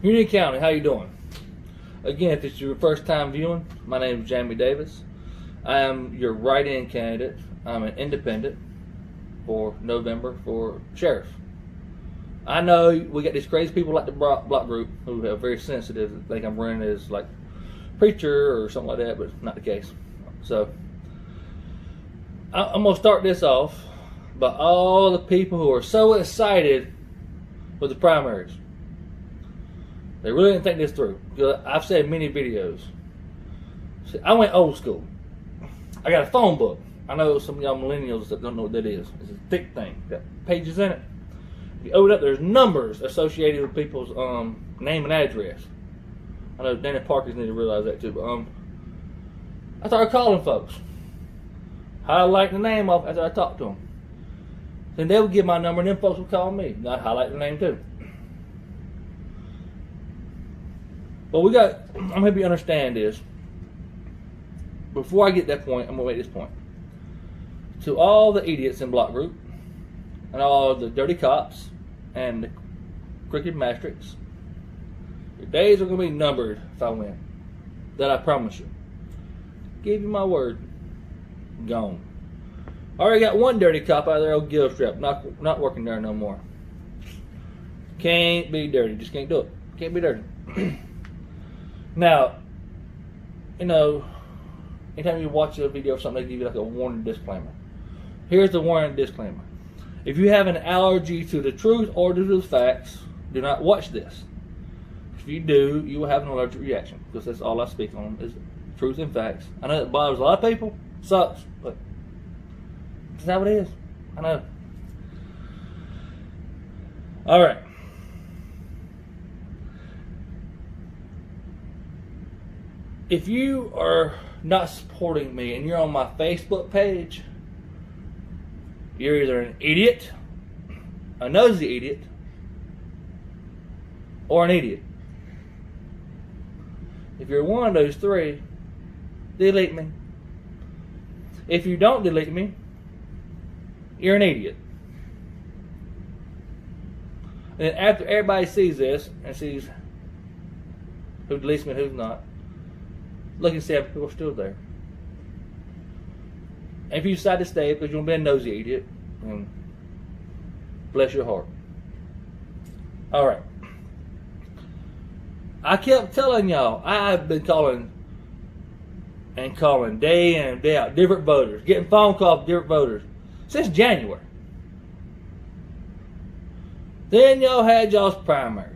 Union County, how you doing? Again, if it's your first time viewing, my name is Jamie Davis. I am your write-in candidate. I'm an independent for November for sheriff. I know we got these crazy people like the block group who are very sensitive that think I'm running as like preacher or something like that, but it's not the case. So I'm going to start this off by all the people who are so excited with the primaries. They really didn't think this through. I've said in many videos. I went old school. I got a phone book. I know some of y'all millennials that don't know what that is. It's a thick thing. Got pages in it. If you open it up, there's numbers associated with people's name and address. I know Danny Parkers need to realize that too. But I started calling folks. Highlight the name off after I talked to them. Then they would give my number, and then folks would call me. And I'd highlight the name too. But I'm going to understand this. Before I get that point, I'm going to make this point. To all the idiots in Block Group, and all the dirty cops, and the crooked matrix, your days are going to be numbered if I win. That I promise you. Give you my word. Gone. I already got one dirty cop out of there, old Gilstrap, not working there no more. Can't be dirty. Just can't do it. Can't be dirty. Now, you know, anytime you watch a video or something, they give you like a warning disclaimer. Here's the warning disclaimer. If you have an allergy to the truth or to the facts, do not watch this. If you do, you will have an allergic reaction, because that's all I speak on is truth and facts. I know it bothers a lot of people. Sucks, but that's how it is. I know. All right. If you are not supporting me and you're on my Facebook page, you're either an idiot, a nosy idiot, or an idiot. If you're one of those three, delete me. If you don't delete me, you're an idiot. And then after everybody sees this and sees who deletes me and who's not, look and see how people are still there. And if you decide to stay because you're going to be a nosy idiot, bless your heart. Alright. I kept telling y'all, I've been calling day in and day out, different voters, getting phone calls from different voters since January. Then y'all had y'all's primaries.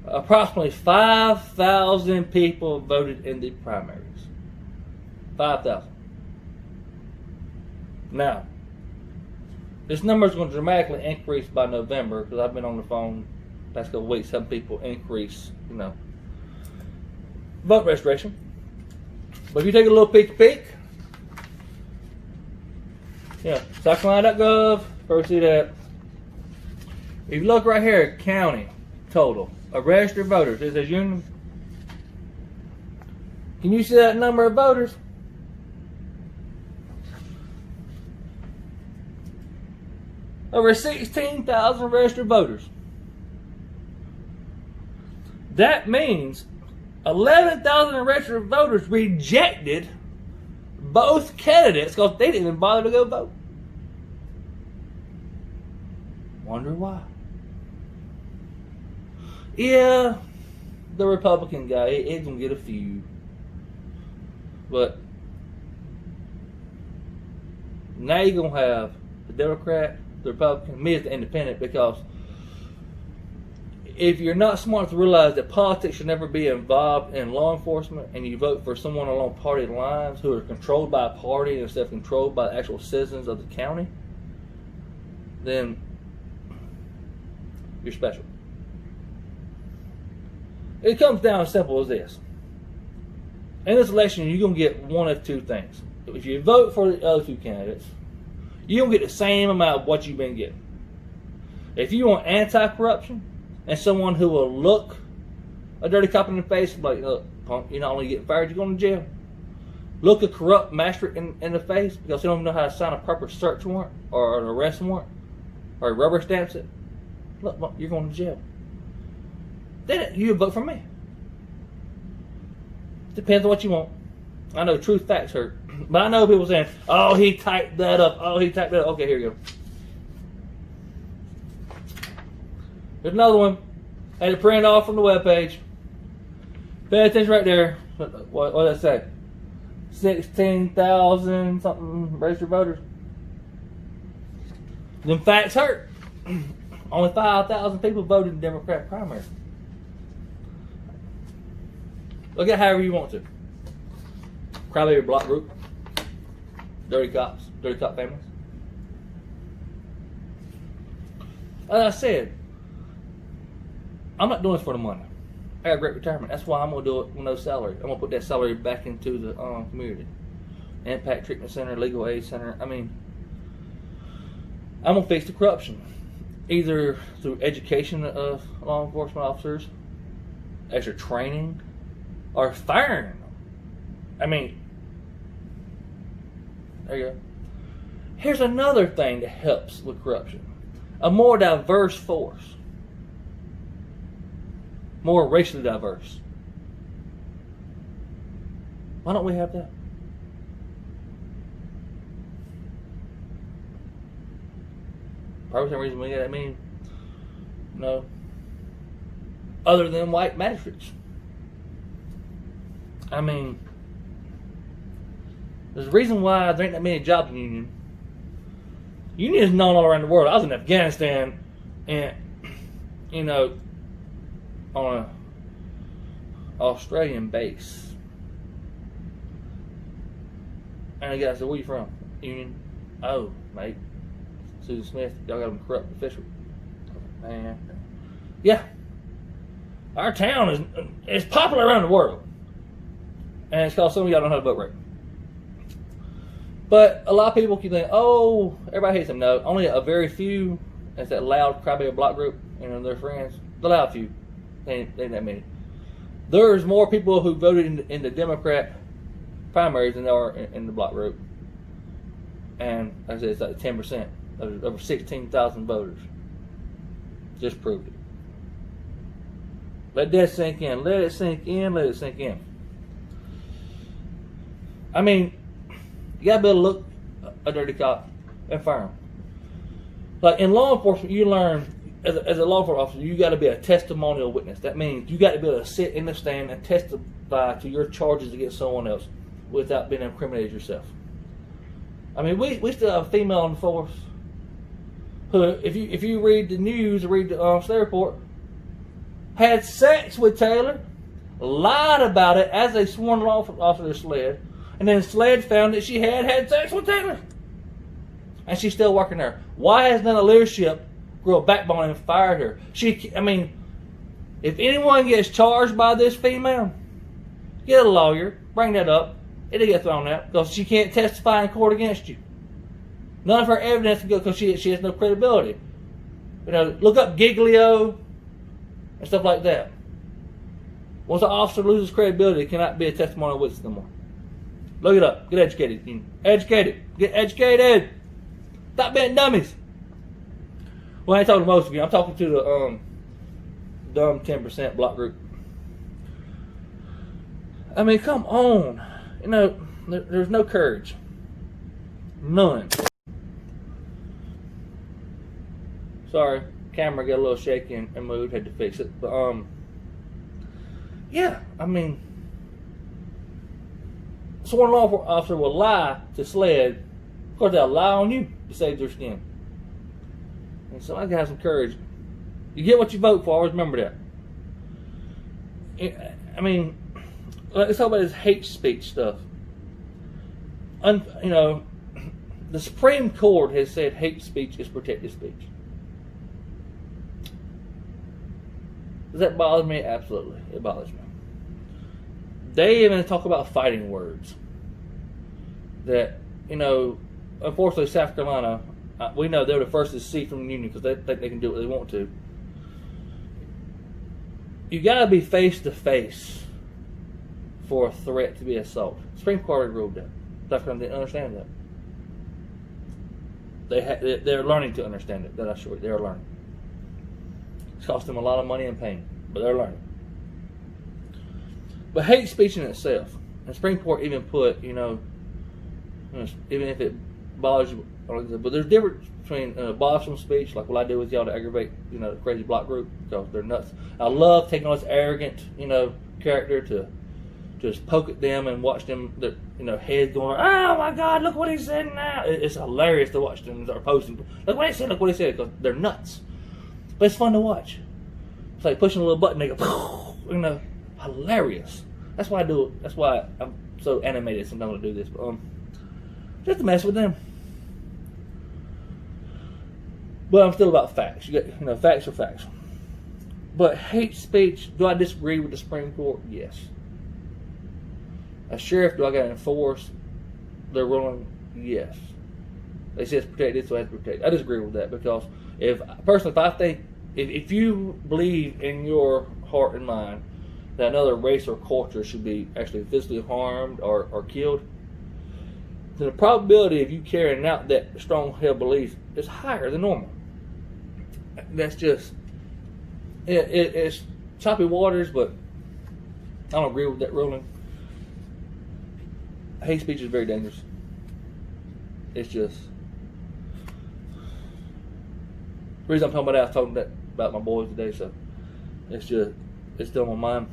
Approximately 5,000 people voted in the primaries. 5,000. Now, this number is going to dramatically increase by November, because I've been on the phone the past couple of weeks helping people increase, vote registration. But if you take a little peek, SouthCarolina.gov, first see that. If you look right here, county total of registered voters, it says Union. Can you see that number of voters? Over 16,000 registered voters. That means 11,000 registered voters rejected both candidates because they didn't even bother to go vote. Wonder why? Yeah, the Republican guy, he's going to get a few. But now you're going to have the Democrat, the Republican, me as the independent, because if you're not smart to realize that politics should never be involved in law enforcement, and you vote for someone along party lines who are controlled by a party instead of controlled by the actual citizens of the county, then you're special. It comes down as simple as this. In this election, you're going to get one of two things. If you vote for the other two candidates, you're going to get the same amount of what you've been getting. If you want anti-corruption and someone who will look a dirty cop in the face, like, look, punk, you're not only getting fired, you're going to jail. Look a corrupt magistrate in the face because they don't know how to sign a proper search warrant or an arrest warrant, or rubber stamps it. Look, you're going to jail. then you vote for me. Depends on what you want. I know truth facts hurt. But I know people saying, oh, he typed that up. Oh, he typed that up. Okay, here you go. There's another one. I had it printed off from the webpage. Pay attention right there. What did I say? 16,000 something registered voters. Them facts hurt. Only 5,000 people voted in the Democratic primary. Look at however you want to. Crybaby block group. Dirty cops. Dirty cop families. As I said, I'm not doing this for the money. I got a great retirement. That's why I'm going to do it with no salary. I'm going to put that salary back into the community. Impact Treatment Center, Legal Aid Center. I mean, I'm going to fix the corruption. Either through education of law enforcement officers, extra training, or firing them. I mean, there you go. Here's another thing that helps with corruption. A more diverse force. More racially diverse. Why don't we have that? Probably the reason we get, other than white magistrates. I mean, there's a reason why there ain't that many jobs in the union. Union is known all around the world. I was in Afghanistan and, on an Australian base. And the guy said, where you from? Union. Oh, mate. Susan Smith, y'all got them corrupt official. Man. Yeah. Our town is popular around the world. And it's because some of y'all don't know how to vote right. But a lot of people keep thinking, oh, everybody hates them. No, only a very few. It's that loud crybaby block group, their friends. The loud few. They ain't that many. There's more people who voted in the Democrat primaries than there are in the block group. And like I said, it's like 10%. Over 16,000 voters. Just proved it. Let that sink in. Let it sink in. Let it sink in. I mean, you gotta be able to look a dirty cop and fire him. Like in law enforcement, you learn as a law enforcement officer, you got to be a testimonial witness. That means you got to be able to sit in the stand and testify to your charges against someone else without being incriminated yourself. I mean, we still have a female in the force who, if you read the news or read the Sled report, had sex with Taylor, lied about it as a sworn law officer to Sled, and then Sled found that she had sex with Taylor. And she's still working there. Why has none of leadership grew a backbone and fired her? If anyone gets charged by this female, get a lawyer, bring that up. It'll get thrown out because she can't testify in court against you. None of her evidence can go because she has no credibility. Look up Giglio and stuff like that. Once an officer loses credibility, it cannot be a testimonial witness no more. Look it up. Get educated. Get educated. Stop being dummies. Well, I ain't talking to most of you. I'm talking to the dumb 10% block group. I mean, come on. There's no courage. None. Sorry, camera got a little shaky and moved. Had to fix it. But yeah, I mean, sworn law officer will lie to Sled. Of course, they'll lie on you to save their skin. And somebody got to have some courage. You get what you vote for. Always remember that. I mean, let's talk about this hate speech stuff. The Supreme Court has said hate speech is protected speech. Does that bother me? Absolutely. It bothers me. They even talk about fighting words. That, unfortunately, South Carolina, we know they're the first to secede from the union because they think they can do what they want to. You got to be face to face for a threat to be assault. Supreme Court already ruled that. South Carolina didn't understand that. They're learning to understand it. That I sure they're learning. It's cost them a lot of money and pain. but they're learning. But hate speech in itself, and the Supreme Court even put, even if it bothers you, but there's a difference between bothersome speech, like what I do with y'all to aggravate, the crazy block group, because they're nuts. I love taking on this arrogant, character to just poke at them and watch them, their heads going, oh my God, look what he said now. It's hilarious to watch them start posting. Look what he said, because they're nuts. But it's fun to watch. It's like pushing a little button, they go, hilarious. That's why I do it. That's why I'm so animated sometimes to do this. But, just to mess with them. But I'm still about facts. You got, facts are facts. But hate speech, do I disagree with the Supreme Court? Yes. A sheriff, do I got to enforce their ruling? Yes. They say it's protected, so I have to protect. I disagree with that, because if I think if you believe in your heart and mind that another race or culture should be actually physically harmed or killed, then the probability of you carrying out that strong-held belief is higher than normal. That's just it's choppy waters, but I don't agree with that ruling. Hate speech is very dangerous. It's just the reason I'm talking about that. I was talking about my boys today, so it's still on my mind.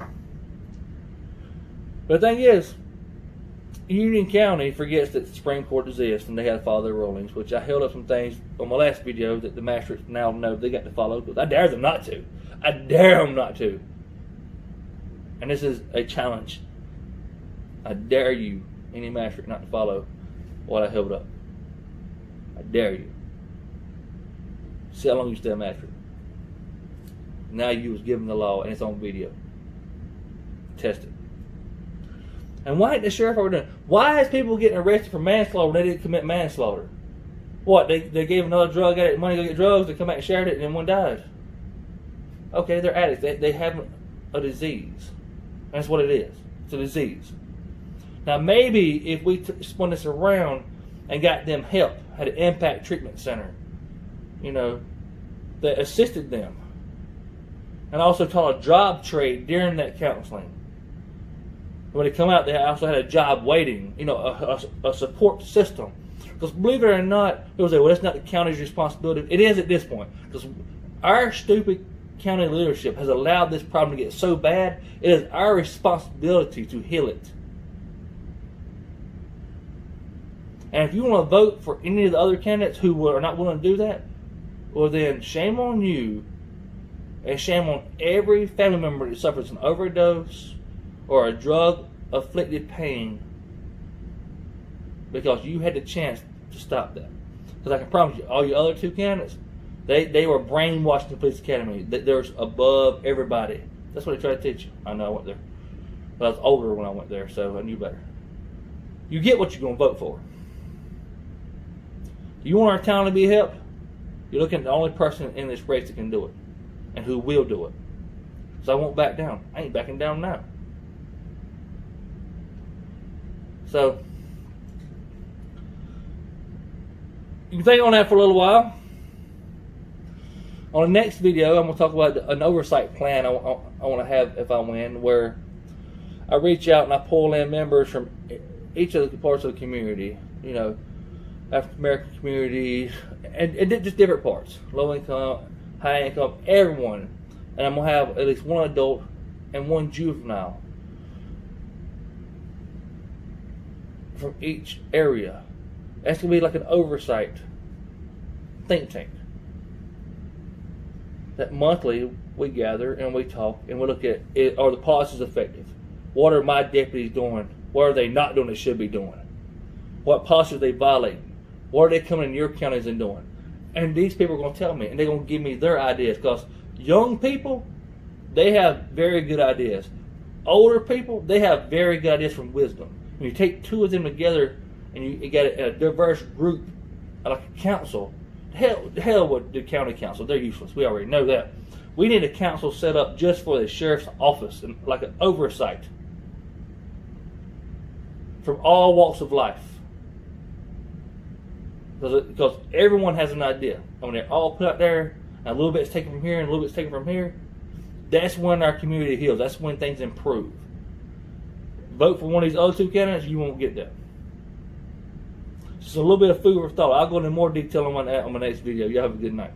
But the thing is, Union County forgets that the Supreme Court exists and they have to follow their rulings, which I held up some things on my last video that the magistrates now know they got to follow, because I dare them not to. I dare them not to. And this is a challenge. I dare you, any magistrate, not to follow what I held up. I dare you. See how long you stay a magistrate. Now you was given the law and it's on video. Test it. And why ain't the sheriff over there? Why is people getting arrested for manslaughter when they didn't commit manslaughter? What, they gave another drug addict money to get drugs, they come back and shared it, and then one died? Okay, they're addicts. They have a disease. That's what it is. It's a disease. Now maybe if we spun this around and got them help, had an impact treatment center, that assisted them, and also taught a job trade during that counseling. When they come out, they also had a job waiting, a support system. Because believe it or not, people say, well, that's not the county's responsibility. It is at this point. Because our stupid county leadership has allowed this problem to get so bad, it is our responsibility to heal it. And if you want to vote for any of the other candidates who are not willing to do that, well then shame on you, and shame on every family member that suffers an overdose or a drug-afflicted pain, because you had the chance to stop that. Because I can promise you, all your other two candidates, they were brainwashed in the police academy. They're above everybody. That's what they try to teach you. I know I went there. But I was older when I went there, so I knew better. You get what you're going to vote for. You want our town to be helped? You're looking at the only person in this race that can do it, and who will do it. So I won't back down. I ain't backing down now. So you can think on that for a little while. On the next video, I'm going to talk about an oversight plan I want to have if I win, where I reach out and I pull in members from each of the parts of the community, African American communities, and just different parts, low income, high income, everyone. And I'm going to have at least one adult and one juvenile from each area. That's going to be like an oversight think tank. That monthly we gather and we talk and we look at are the policies effective? What are my deputies doing? What are they not doing that should be doing? What policies are they violating? What are they coming in your counties and doing? And these people are going to tell me, and they're going to give me their ideas, because young people, they have very good ideas. Older people, they have very good ideas from wisdom. When you take two of them together and you get a diverse group, like a council, hell with the county council, they're useless. We already know that. We need a council set up just for the sheriff's office, and like an oversight from all walks of life. Because everyone has an idea. And when they're all put out there, and a little bit's taken from here and a little bit's taken from here, That's when our community heals. That's when things improve. Vote for one of these other two candidates, you won't get that. Just a little bit of food for thought. I'll go into more detail on that on my next video. Y'all have a good night.